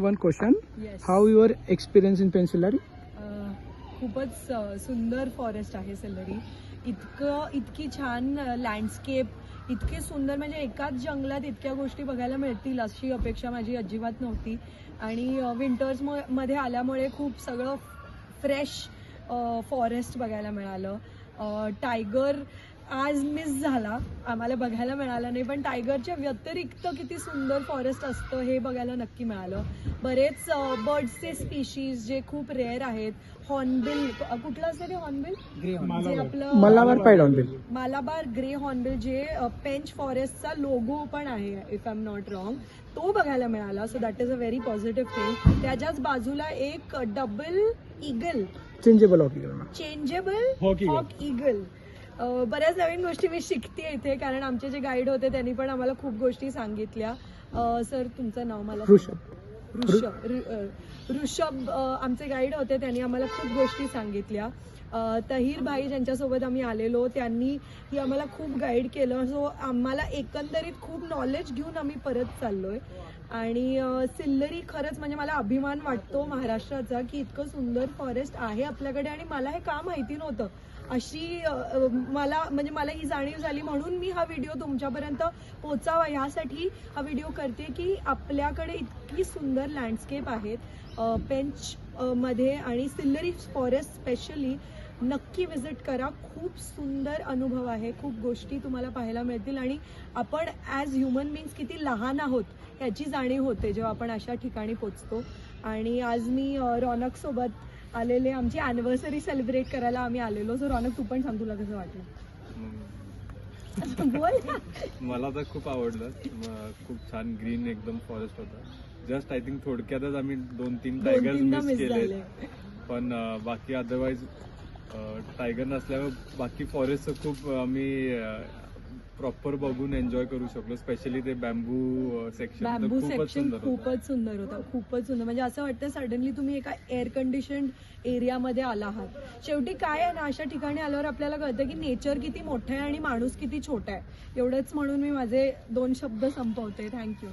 one question. Yes. How your experience in Penicillary? खूपच सुंदर forest आहे सेलरी. इतकी छान लँडस्केप, इतके सुंदर, म्हणजे एकाच जंगलात इतक्या गोष्टी बघायला मिळतील अशी अपेक्षा माझी अजिबात नव्हती. आणि विंटर्स मध्ये आल्यामुळे खूप सगळं फ्रेश फॉरेस्ट बघायला मिळालं. टायगर आज मिस झाला, आम्हाला बघायला मिळालं नाही, पण टायगरच्या व्यतिरिक्त किती सुंदर फॉरेस्ट असतं हे बघायला नक्की मिळालं. बरेच बर्ड्सचे स्पीशीज जे खूप रेअर आहेत. हॉर्नबिल, कुठलं असतं ते हॉर्नबिल? जे आपलं Malabar pied hornbill. Malabar grey hornbill, जे पेंच फॉरेस्टचा लोगो पण आहे if I am not wrong, तो बघायला मिळाला. So that is a very positive thing. त्याच्याच बाजूला एक डबल इगल, चेंजेबल हॉक ईगल. चेंजेबल हॉक ईगल. बऱ्याच नवीन गोष्टी मी शिकते इथे, कारण आमचे जे गाईड होते त्यांनी पण आम्हाला खूप गोष्टी सांगितल्या. सर तुमचं नाव मला? ऋषभ आमचे गाईड होते, त्यांनी आम्हाला खूप गोष्टी सांगितल्या. तहीर भाई ज्यांच्यासोबत आम्ही आलेलो त्यांनी ही आम्हाला खूप गाईड केलं. सो आम्हाला एकंदरीत खूप नॉलेज घेऊन आम्ही परत चाललोय. आणि सिल्लरी खरंच म्हणजे मला अभिमान वाटतो महाराष्ट्राचा की इतकं सुंदर फॉरेस्ट आहे आपल्याकडे. आणि मला हे का माहिती नव्हतं अशी मला ही जाणीव झाली, म्हणून मी हा व्हिडिओ तुमच्यापर्यंत पोहोचावा ह्यासाठी हा व्हिडिओ करते की आपल्याकडे इतकी सुंदर लँडस्केप आहेत पेंच मध्ये. आणि सिल्लरी फॉरेस्ट स्पेशली नक्की व्हिजिट करा. खूप सुंदर अनुभव आहे, खूप गोष्टी तुम्हाला पाहायला मिळतील. आणि आपण ॲज ह्युमन बिंग्स किती लहान आहोत याची जाणीव होते जेव्हा आपण अशा ठिकाणी पोचतो. आणि आज मी रौनक सोबत आलेले, आमची अॅनिव्हर्सरी सेलिब्रेट करायला आम्ही आलेलो. सो रौनक, तू पण सांग, तुला कसं वाटलं? बोल. मला तर खूप आवडलं. खूप छान ग्रीन एकदम फॉरेस्ट होता. जस्ट आय थिंक थोडक्यातच आम्ही 2-3 टायगर्स मिस केले, पण बाकी अदरवाईज टायगर नसल्यावर बाकी फॉरेस्ट खूप आम्ही प्रॉपर बघून एन्जॉय करू शकलो. स्पेशली ते बॅम्बू सेक्शन खूपच सुंदर होता, खूपच सुंदर. म्हणजे असं वाटतं सडनली तुम्ही एका एअर कंडिशन्ड एरियामध्ये आला आहात. शेवटी काय आहे ना, अशा ठिकाणी आल्यावर आपल्याला कळतं की नेचर किती मोठं आहे आणि माणूस किती छोटा आहे. एवढंच म्हणून मी माझे 2 शब्द संपवते. थँक्यू.